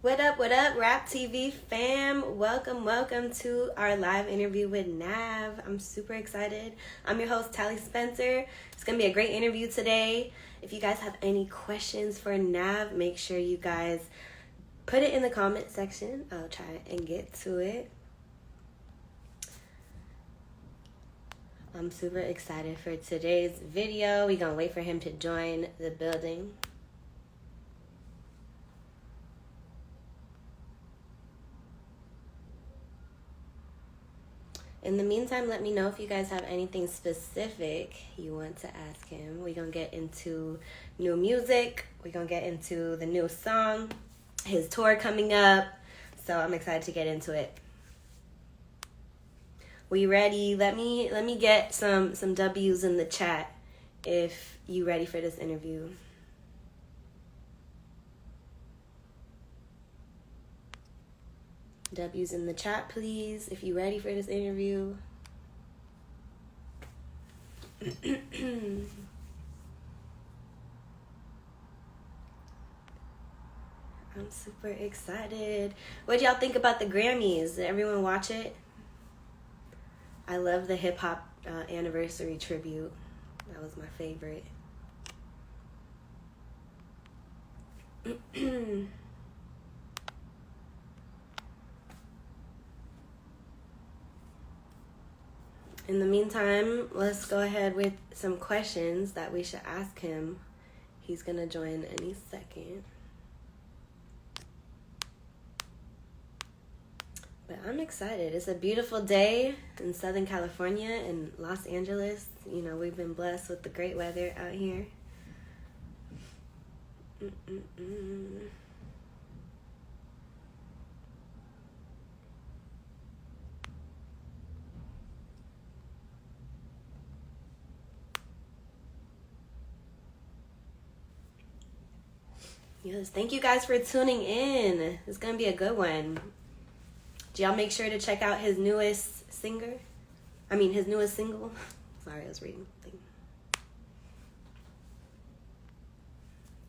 What up, Rap TV fam? Welcome to our live interview with NAV. I'm super excited. I'm your host, Tallie Spencer. It's going to be a great interview today. If you guys have any questions for NAV, make sure you guys put it in the comment section. I'll try and get to it. I'm super excited for today's video. We're going to wait for him to join the building. In the meantime, let me know if you guys have anything specific you want to ask him. We're going to get into new music. We're going to get into the new song, his tour coming up. So I'm excited to get into it. We ready? Let me get some W's in the chat if you ready for this interview. W's in the chat, please, if you're ready for this interview. I'm super excited. What y'all think about the Grammys? Did everyone watch it? I love the hip-hop anniversary tribute. That was my favorite. In the meantime, let's go ahead with some questions that we should ask him. He's going to join any second. But I'm excited. It's a beautiful day in Southern California and Los Angeles. You know, we've been blessed with the great weather out here. Yes, thank you guys for tuning in. It's going to be a good one. Do y'all make sure to check out his newest single? Sorry, I was reading the thing.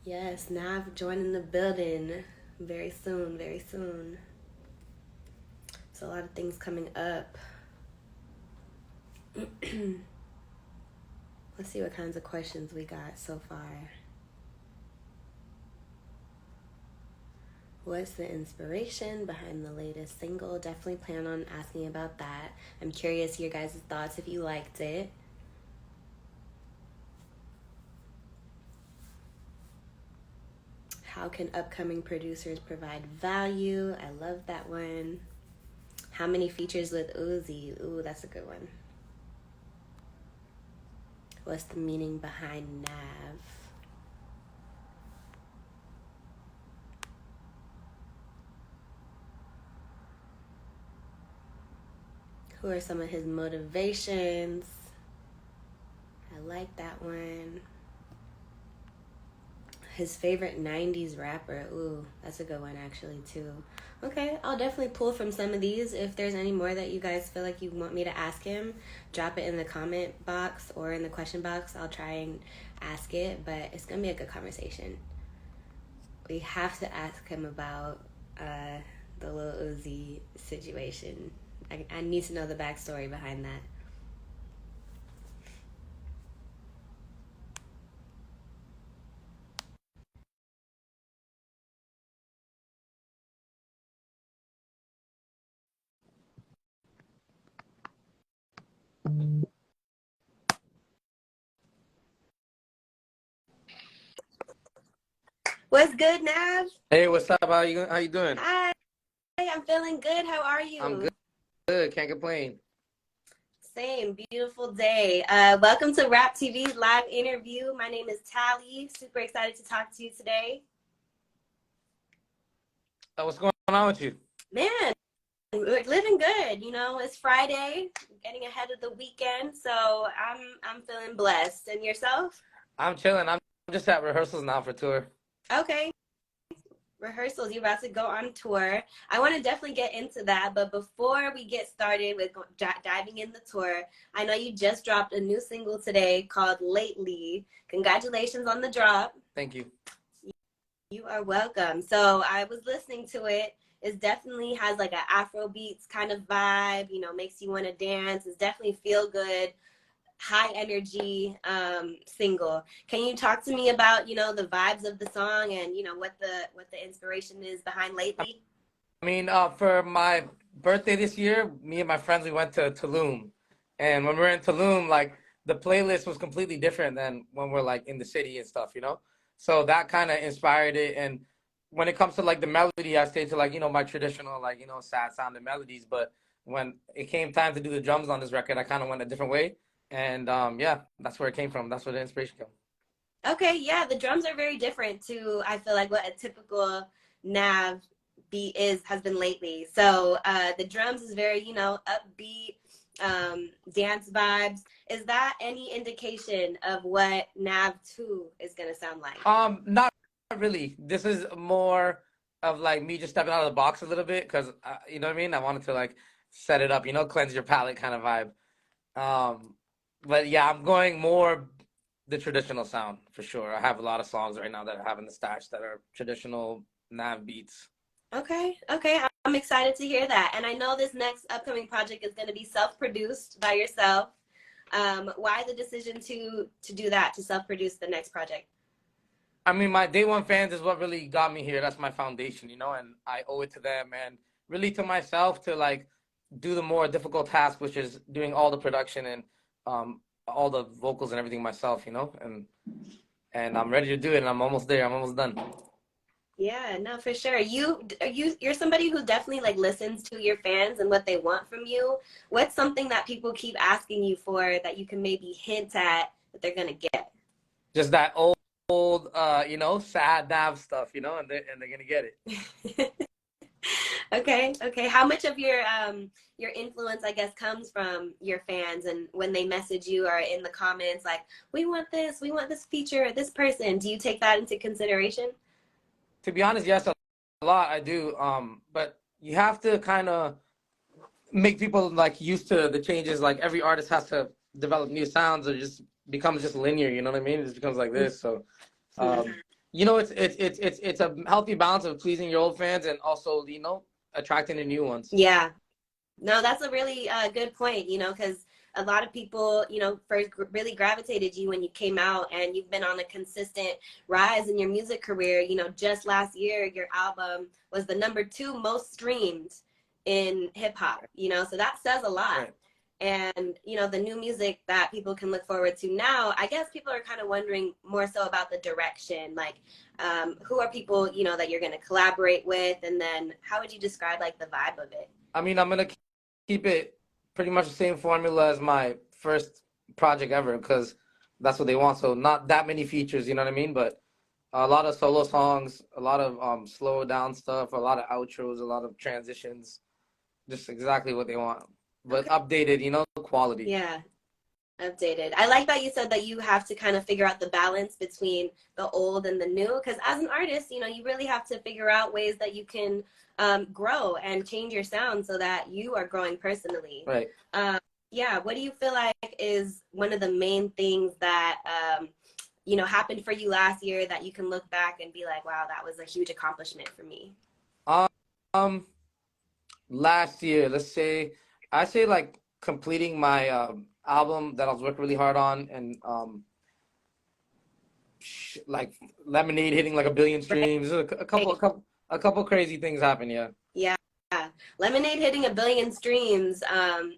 Yes, NAV joining the building very soon, very soon. So a lot of things coming up. Let's see what kinds of questions we got so far. What's the inspiration behind the latest single? Definitely plan on asking about that. I'm curious your guys' thoughts if you liked it. How can upcoming producers provide value? I love that one. How many features with Uzi? Ooh, that's a good one. What's the meaning behind NAV? Who are some of his motivations? I like that one. His favorite 90s rapper. Ooh, that's a good one actually too. Okay, I'll definitely pull from some of these. If there's any more that you guys feel like you want me to ask him, drop it in the comment box or in the question box. I'll try and ask it, but it's going to be a good conversation. We have to ask him about the Lil Uzi situation. I need to know the backstory behind that. What's good, Nav? Hey, what's up? How you doing? Hi, I'm feeling good. How are you? I'm good. Good. Can't complain. Same. Beautiful day. Welcome to Rap TV's live interview. My name is Tallie. Super excited to talk to you today. What's going on with you? Man, we're living good. You know, it's Friday, getting ahead of the weekend, so I'm feeling blessed. And yourself? I'm chilling. I'm just at rehearsals now for tour. Okay. Rehearsals, you're about to go on tour. I want to definitely get into that, but before we get started with diving in the tour, I know you just dropped a new single today called Lately. Congratulations on the drop. Thank you. You are welcome. So I was listening to it. It definitely has like an Afro beats kind of vibe, you know, makes you want to dance. It's definitely feel good, high energy single. Can you talk to me about, you know, the vibes of the song and, you know, what the inspiration is behind lately? I mean, for my birthday this year, me and my friends we went to Tulum, and when we were in Tulum, like the playlist was completely different than when we're like in the city and stuff, you know. So that kind of inspired it. And when it comes to like the melody, I stayed to like my traditional like sad sounding melodies. But when it came time to do the drums on this record, I kind of went a different way. And yeah, that's where it came from. That's where the inspiration came. Okay, yeah, the drums are very different to I feel like what a typical Nav beat is has been lately. So the drums is very, you know, upbeat, dance vibes. Is that any indication of what Nav 2 is gonna sound like? Not really. This is more of like me just stepping out of the box a little bit because you know what I mean. I wanted to like set it up, cleanse your palate kind of vibe. Um, but yeah, I'm going more the traditional sound for sure. I have a lot of songs right now that I have in the stash that are traditional nav beats. Okay, okay, I'm excited to hear that. And I know this next upcoming project is going to be self-produced by yourself. Why the decision to do that, to self-produce the next project? I mean, my day one fans is what really got me here. That's my foundation, and I owe it to them and really to myself to like do the more difficult task, which is doing all the production and all the vocals and everything myself, and I'm ready to do it. And I'm almost there. I'm almost done. Yeah, no, for sure. You're somebody who definitely like listens to your fans and what they want from you. What's something that people keep asking you for that you can maybe hint at that they're gonna get? Just that old, sad nav stuff, and they're gonna get it. Okay, okay. How much of your influence, I guess, comes from your fans and when they message you or in the comments like, we want this feature, this person. Do you take that into consideration? To be honest, yes, a lot I do. But you have to kind of make people like used to the changes. Like every artist has to develop new sounds, or just becomes just linear. You know what I mean? It just becomes like this. So, um, it's a healthy balance of pleasing your old fans and also attracting the new ones. Yeah. No, that's a really good point, you know, because a lot of people, you know, first really gravitated you when you came out and you've been on a consistent rise in your music career. You know, just last year, your album was the #2 most streamed in hip hop, you know, so that says a lot. Right. And, you know, the new music that people can look forward to now, I guess people are kind of wondering more so about the direction, like who are people, you know, that you're going to collaborate with? And then how would you describe like the vibe of it? I mean, I'm gonna keep it pretty much the same formula as my first project ever because that's what they want. So not that many features, you know what I mean? But a lot of solo songs, a lot of slow down stuff, a lot of outros, a lot of transitions, just exactly what they want. But Okay. updated, quality. Yeah, updated. I like that you said that you have to kind of figure out the balance between the old and the new because as an artist, you know, you really have to figure out ways that you can grow and change your sound so that you are growing personally. Right. Yeah, what do you feel like is one of the main things that you know happened for you last year that you can look back and be like, wow, that was a huge accomplishment for me? Um, Last year, I say like completing my album that I was working really hard on, and like Lemonade hitting like 1 billion streams. Right. A couple crazy things happened. Yeah. Yeah. Lemonade hitting 1 billion streams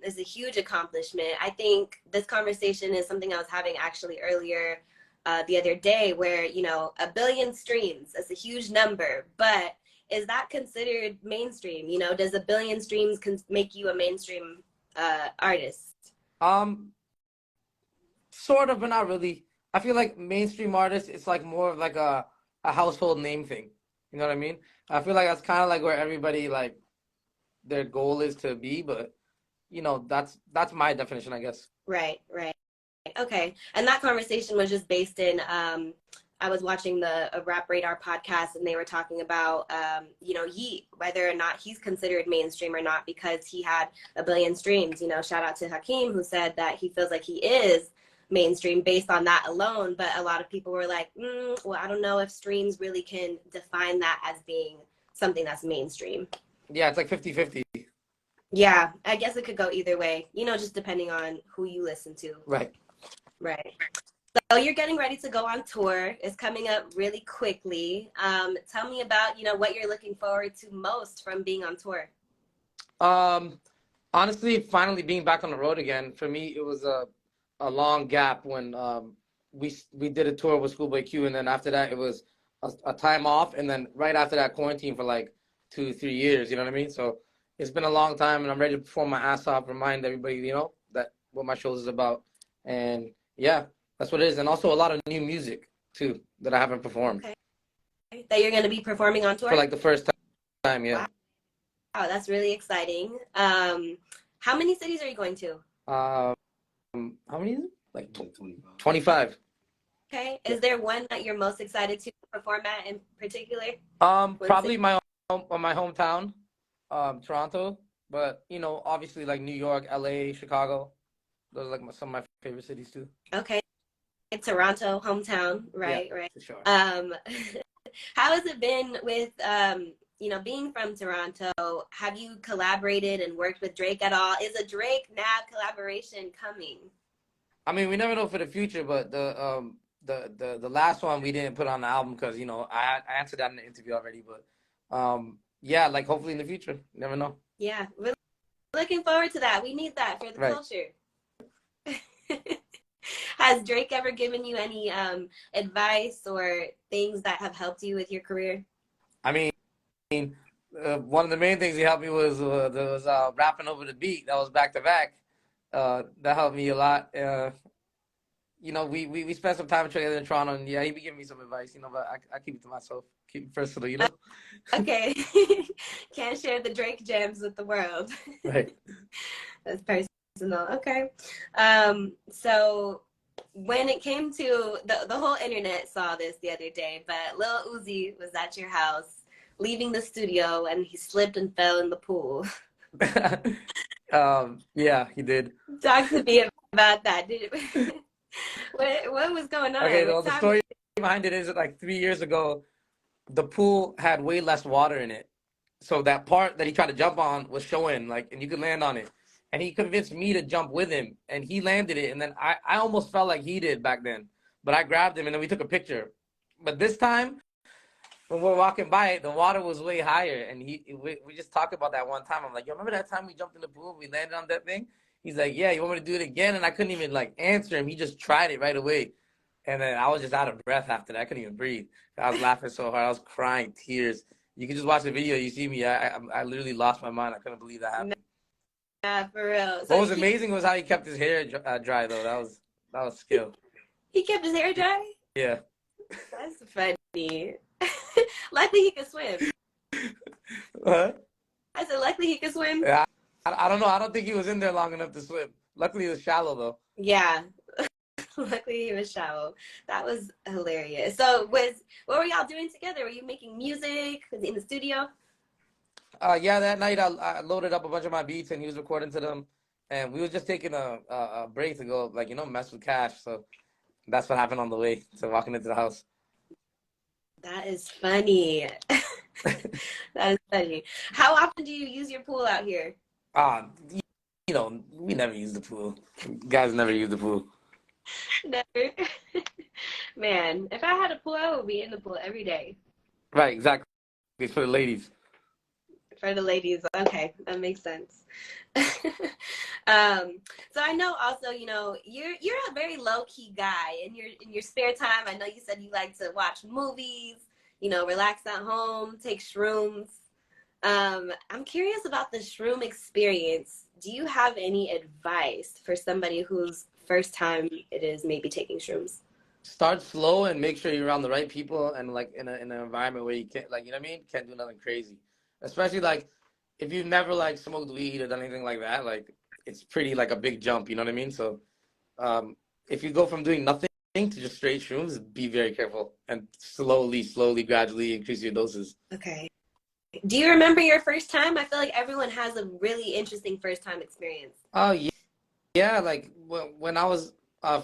is a huge accomplishment. I think this conversation is something I was having actually earlier the other day where, you know, 1 billion streams is a huge number, but is that considered mainstream? You know, does 1 billion streams make you a mainstream artist? Um, Sort of, but not really. I feel like mainstream artists, it's like more of like a household name thing. You know what I mean? I feel like that's kind of like where everybody like their goal is to be, but that's my definition, I guess. Right, right. Okay. And that conversation was just based in I was watching the Rap Radar podcast and they were talking about you know, Yeet, whether or not he's considered mainstream or not because he had 1 billion streams. You know, shout out to Hakeem who said that he feels like he is. mainstream based on that alone. But a lot of people were like, well, I don't know if streams really can define that as being something that's mainstream. Yeah, it's like 50-50. Yeah, I guess it could go either way, you know, just depending on who you listen to. Right. Right. So you're getting ready to go on tour. It's coming up really quickly. Tell me about, you know, what you're looking forward to most from being on tour. Honestly, finally being back on the road again, for me, it was a long gap when we did a tour with Schoolboy Q, and then after that, it was a time off, and then right after that, quarantine for like 2-3 years. You know what I mean? So it's been a long time, and I'm ready to perform my ass off, remind everybody, you know, that what my show is about, and yeah, that's what it is, and also a lot of new music too that I haven't performed. Okay. That you're going to be performing on tour For like the first time, yeah. Wow, that's really exciting. How many cities are you going to? How many is it? Like 25. Okay. Is there one that you're most excited to perform at in particular? Probably my hometown, Toronto. But you know, obviously like New York, LA, Chicago. Those are like some of my favorite cities too. Okay. Toronto, hometown, right, yeah, right. For sure. How has it been with you know, being from Toronto? Have you collaborated and worked with Drake at all? Is a Drake NAV collaboration coming? I mean, we never know for the future, but the last one we didn't put on the album because, you know, I answered that in the interview already. But yeah, like hopefully in the future, you never know. Yeah, really looking forward to that. We need that for the culture. Has Drake ever given you any advice or things that have helped you with your career? I mean, one of the main things he helped me was rapping over the beat. That was back to back. That helped me a lot. You know, we spent some time together in Toronto, and yeah, he be giving me some advice, you know, but I keep it to myself, keep it personal, you know. Okay, can't share the Drake gems with the world. Right. That's personal. Okay. So when it came to the whole internet saw this the other day, but Lil Uzi was at your house leaving the studio and he slipped and fell in the pool. Yeah, he did. Talk to me about that. What was going on? Okay, well, the story behind it is that like 3 years ago, the pool had way less water in it. So that part that he tried to jump on was showing, like, and you could land on it. And he convinced me to jump with him, and he landed it. And then I almost felt like he did back then, but I grabbed him, and then we took a picture. But this time, when we're walking by it, the water was way higher, and we just talked about that one time. I'm like, yo, remember that time we jumped in the pool, we landed on that thing? He's like, yeah, you want me to do it again? And I couldn't even like answer him. He just tried it right away. And then I was just out of breath after that. I couldn't even breathe. I was laughing so hard. I was crying tears. You can just watch the video. You see me. I literally lost my mind. I couldn't believe that happened. Yeah, for real. So what was amazing was how he kept his hair dry, though. That was skill. He kept his hair dry? Yeah. That's funny. Luckily he could swim. What? I said luckily he could swim. Yeah. I don't know. I don't think he was in there long enough to swim. Luckily it was shallow, though. Yeah. Luckily he was shallow. That was hilarious. So what were y'all doing together? Were you making music? Was he in the studio? Yeah, that night I loaded up a bunch of my beats and he was recording to them. And we were just taking a break to go, like, you know, mess with Cash. So that's what happened on the way to walking into the house. That is funny. That is funny. How often do you use your pool out here? You know, we never use the pool. Guys never use the pool. Never. Man, if I had a pool, I would be in the pool every day. Right, exactly. It's for the ladies. For the ladies, okay, that makes sense. So I know also, you know, you're a very low key guy. In your spare time, I know you said you like to watch movies, you know, relax at home, take shrooms. I'm curious about the shroom experience. Do you have any advice for somebody whose first time it is maybe taking shrooms? Start slow and make sure you're around the right people and like in an environment where you can't, like, you know what I mean? Can't do nothing crazy. Especially like if you've never like smoked weed or done anything like that, like it's pretty like a big jump, you know what I mean? So if you go from doing nothing to just straight shrooms, be very careful and slowly, gradually increase your doses. Okay. Do you remember your first time? I feel like everyone has a really interesting first time experience. Oh, yeah. Yeah, like when I was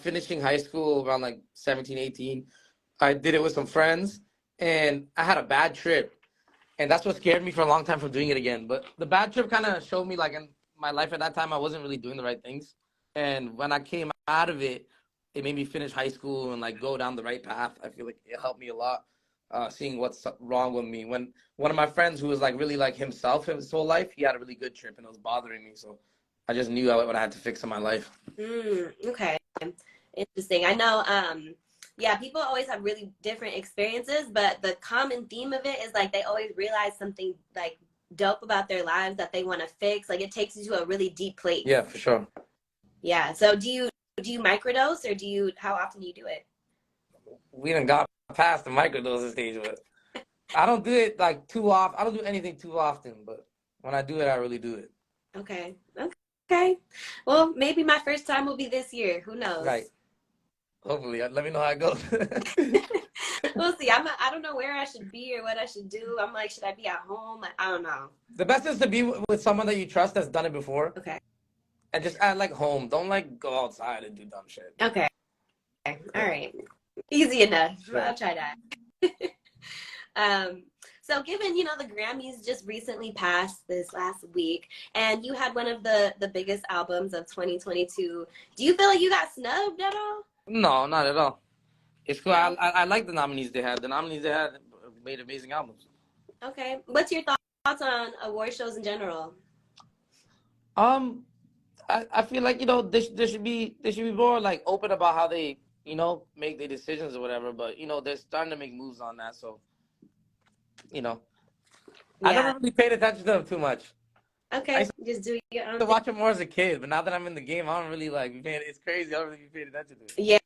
finishing high school around like 17, 18. I did it with some friends, and I had a bad trip, and that's what scared me for a long time from doing it again. But the bad trip kind of showed me, like, in my life at that time, I wasn't really doing the right things. And when I came out of it, it made me finish high school and like go down the right path. I feel like it helped me a lot, seeing what's wrong with me. When one of my friends who was like really like himself his whole life, he had a really good trip and it was bothering me. So I just knew what I had to fix in my life. Okay. Interesting. I know, yeah, people always have really different experiences, but the common theme of it is like they always realize something like dope about their lives that they want to fix. Like it takes you to a really deep place. Yeah, for sure. Yeah. So do you microdose, or how often do you do it? We done got past the microdosing stage, but I don't do it like too often. I don't do anything too often, but when I do it, I really do it. Okay. Okay. Well, maybe my first time will be this year. Who knows? Right. Hopefully, let me know how it goes. We'll see. I don't know where I should be or what I should do. I'm like, should I be at home? Like, I don't know. The best is to be with someone that you trust that's done it before. Okay. And just act like home. Don't like go outside and do dumb shit. Okay. All right. Easy enough. Sure. I'll try that. So given, the Grammys just recently passed this last week, and you had one of the biggest albums of 2022, do you feel like you got snubbed at all? No, not at all. It's cool. I like the nominees they had. The nominees they had made amazing albums. Okay. What's your thoughts on award shows in general? I feel like they should be more like open about how they make their decisions or whatever. But they're starting to make moves on that. So Yeah. I never really paid attention to them too much. Okay, just do your own To thing. watch them more as a kid, but now that I'm in the game, I don't really it's crazy. I don't really pay attention to it. Yeah.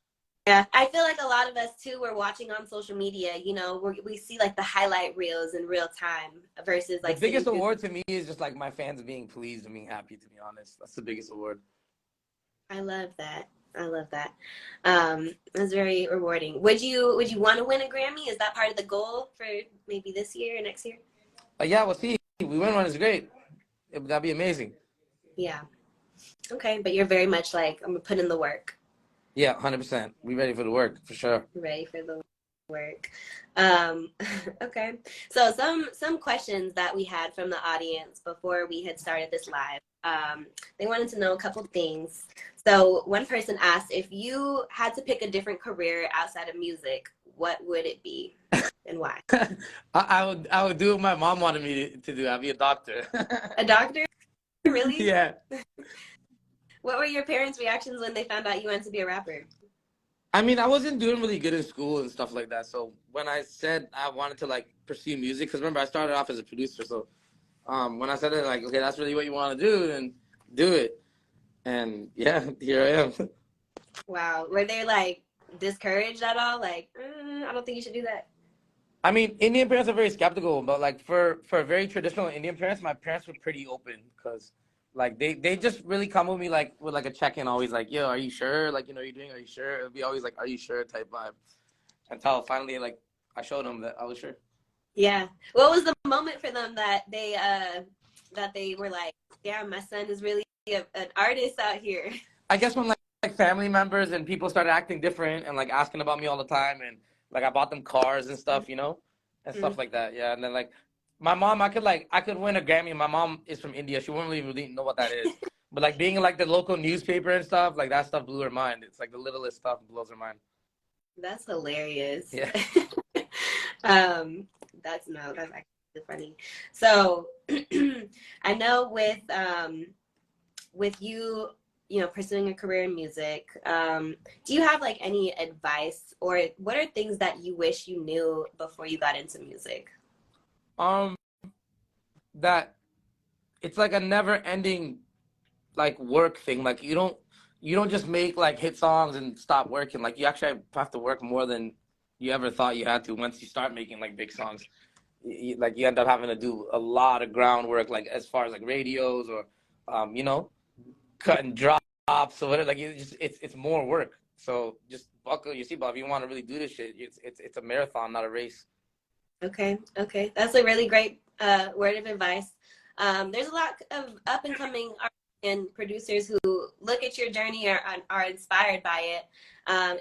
Yeah, I feel like a lot of us too, we're watching on social media, we see like the highlight reels in real time versus like the biggest award to me is just like my fans being pleased and being happy, to be honest. That's the biggest award. I love that. It's very rewarding. Would you want to win a Grammy? Is that part of the goal for maybe this year or next year? Yeah, we'll see. We win one is great. That'd be amazing. Yeah. Okay, but you're very much like, I'm gonna put in the work. Yeah, 100%. We ready for the work, for sure. Ready for the work. Okay. So some questions that we had from the audience before we had started this live. They wanted to know a couple things. So one person asked, if you had to pick a different career outside of music, what would it be and why? I would do what my mom wanted me to do. I'd be a doctor. A doctor? Really? Yeah. What were your parents' reactions when they found out you wanted to be a rapper? I mean, I wasn't doing really good in school and stuff like that. So when I said I wanted to like pursue music, because remember I started off as a producer. So when I said it, like, okay, that's really what you want to do, then do it. And yeah, here I am. Wow. Were they like discouraged at all? Like, I don't think you should do that. I mean, Indian parents are very skeptical, but like for very traditional Indian parents, my parents were pretty open because like they just really come with me like with like a check-in, always like, yo, are you sure? Like, you're doing, are you sure? It'll be always like, are you sure type vibe. Until finally like I showed them that I was sure. Yeah. What was the moment for them that they were like, yeah, my son is really an artist out here? I guess when like family members and people started acting different and like asking about me all the time, and like I bought them cars and stuff, and stuff like that. Yeah, and then like my mom, I could win a Grammy. My mom is from India. She wouldn't really know what that is. But like being in like the local newspaper and stuff, like that stuff blew her mind. It's like the littlest stuff blows her mind. That's hilarious. Yeah. That's actually funny. So I know with you, pursuing a career in music, do you have like any advice, or what are things that you wish you knew before you got into music? That it's like a never ending like work thing. Like you don't just make like hit songs and stop working. Like you actually have to work more than you ever thought you had to. Once you start making like big songs, you end up having to do a lot of groundwork, like as far as like radios or cutting drops or whatever. Like it's more work. So just buckle your seatbelt if you want to really do this shit. It's a marathon, not a race. Okay, that's a really great word of advice. There's a lot of up and coming and producers who look at your journey or are inspired by it,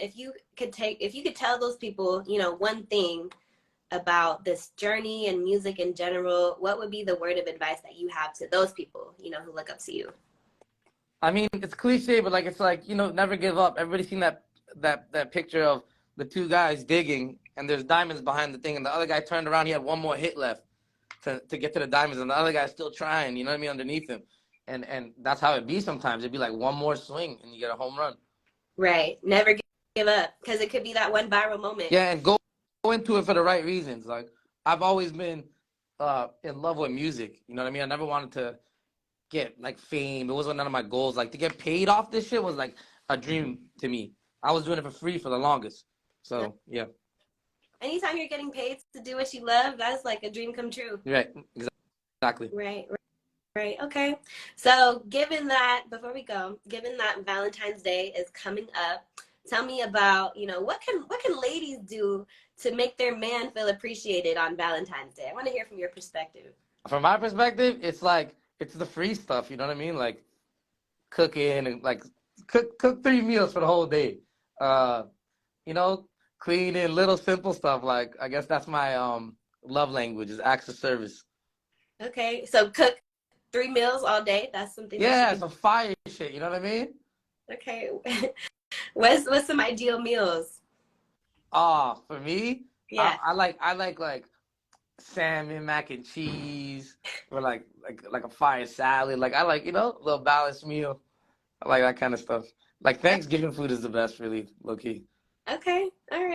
if you could tell those people, one thing about this journey and music in general, what would be the word of advice that you have to those people, who look up to you? I mean, it's cliche, but like it's like, never give up. Everybody's seen that picture of the two guys digging, and there's diamonds behind the thing, and the other guy turned around, he had one more hit left to get to the diamonds, and the other guy's still trying, you know what I mean, underneath him. And that's how it be sometimes. It'd be like one more swing and you get a home run. Right. Never give up, because it could be that one viral moment. Yeah, and go into it for the right reasons. Like, I've always been in love with music. You know what I mean? I never wanted to get like fame. It wasn't none of my goals. Like, to get paid off this shit was like a dream to me. I was doing it for free for the longest. So yeah. Anytime you're getting paid to do what you love, that's like a dream come true. Right. Exactly. Right. Okay. So given that Valentine's Day is coming up, tell me about, what can ladies do to make their man feel appreciated on Valentine's Day? I want to hear from your perspective. From my perspective, it's like, it's the free stuff, you know what I mean? Like cooking and like cook 3 meals for the whole day. Cleaning, little simple stuff. Like, I guess that's my love language, is acts of service. Okay. So cook 3 meals all day. That's something. Yeah, some fire shit, you know what I mean? Okay. What's some ideal meals? For me, Yeah. I like salmon, mac and cheese, or like a fire salad. Like, I like, a little balanced meal. I like that kind of stuff. Like, Thanksgiving food is the best, really, low key. Okay. All right.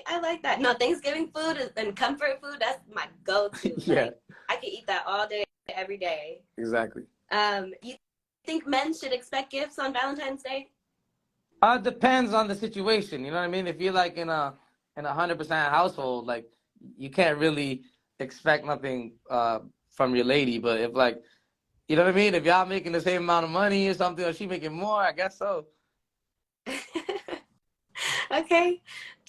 I like that. No, Thanksgiving food and comfort food, that's my go-to. Yeah. Like, I could eat that all day, every day. Exactly. You think men should expect gifts on Valentine's Day? Depends on the situation. You know what I mean? If you're like in a 100% household, like, you can't really expect nothing from your lady. But if, like, you know what I mean? If y'all making the same amount of money or something, or she making more, I guess so. Okay.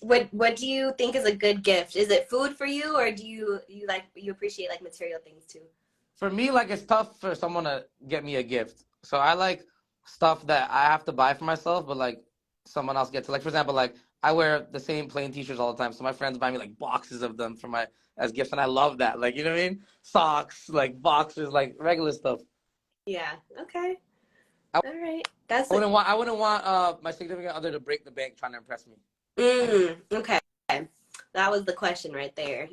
What do you think is a good gift? Is it food for you, or do you appreciate like material things too? For me, like, it's tough for someone to get me a gift. So I like stuff that I have to buy for myself, but like someone else gets it. Like, for example, like, I wear the same plain t-shirts all the time. So my friends buy me like boxes of them as gifts, and I love that. Like, you know what I mean? Socks, like boxes, like regular stuff. Yeah. Okay. I, All right. I wouldn't want my significant other to break the bank trying to impress me. Okay. That was the question right there.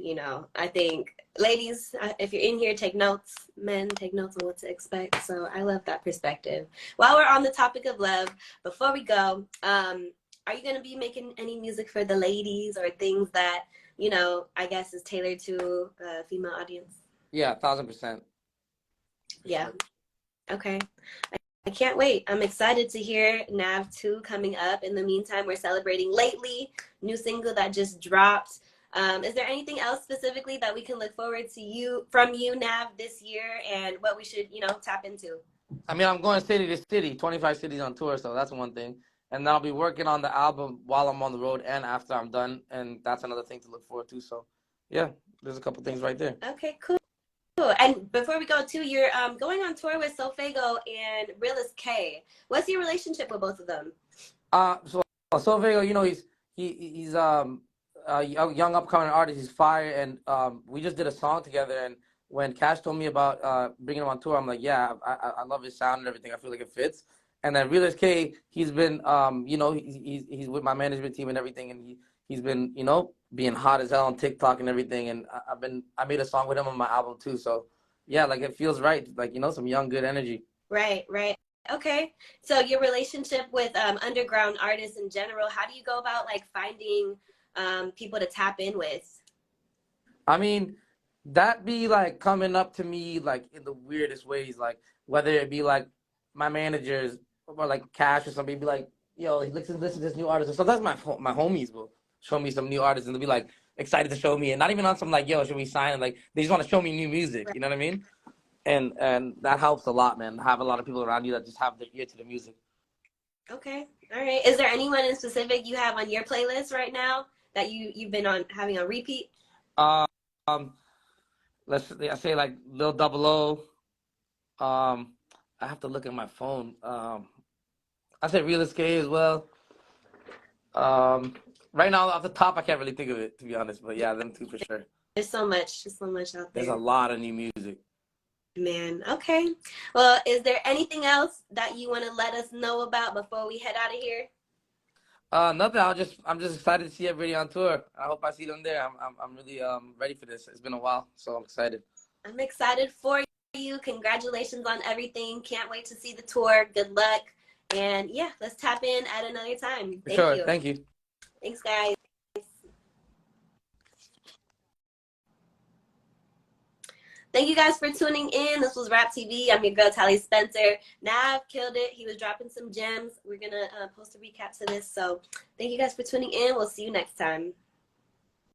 I think ladies, if you're in here, take notes. Men, take notes on what to expect. So I love that perspective. While we're on the topic of love, before we go, are you going to be making any music for the ladies, or things that, I guess is tailored to a female audience? Yeah, 1,000%. Yeah. Sure. Okay. I can't wait. I'm excited to hear NAV 2 coming up. In the meantime, we're celebrating Lately, new single that just dropped. Is there anything else specifically that we can look forward to from you, NAV, this year, and what we should, tap into? I mean, I'm going city to city, 25 cities on tour, so that's one thing. And then I'll be working on the album while I'm on the road and after I'm done, and that's another thing to look forward to. So, yeah, there's a couple things right there. Okay, cool. And before we go too, you're going on tour with Sophago and Realist K. What's your relationship with both of them? So Sophago, he's a young upcoming artist. He's fire, and we just did a song together. And when Cash told me about bringing him on tour, I'm like, yeah, I love his sound and everything. I feel like it fits. And then Realist K, he's been he's with my management team and everything, and he's been being hot as hell on TikTok and everything. And I made a song with him on my album too. So yeah, like, it feels right. Like, some young, good energy. Right. Okay. So your relationship with underground artists in general, how do you go about like finding people to tap in with? I mean, that be like coming up to me like in the weirdest ways, like whether it be like my managers or like Cash or somebody be like, yo, listen to this new artist. So sometimes my homies will show me some new artists, and they'll be like excited to show me, and not even on some like, yo, should we sign? And like, they just want to show me new music. Right. You know what I mean? And that helps a lot, man. Have a lot of people around you that just have their ear to the music. Okay. All right. Is there anyone in specific you have on your playlist right now that you've been having on repeat? Let's say like Lil Double O, I have to look at my phone. I said Real Escape as well. Right now off the top, I can't really think of it, to be honest. But yeah, them two for sure. There's so much out There's a there. lot of new music. Man, okay. Well, is there anything else that you want to let us know about before we head out of here? Nothing. I'm just excited to see everybody on tour. I hope I see them there. I'm really ready for this. It's been a while, so I'm excited. I'm excited for you. Congratulations on everything. Can't wait to see the tour. Good luck. And yeah, let's tap in at another time. For sure. Thank you. Thanks, guys. Thank you guys for tuning in. This was Rap TV. I'm your girl, Tallie Spencer. Nav killed it. He was dropping some gems. We're going to post a recap to this. So thank you guys for tuning in. We'll see you next time.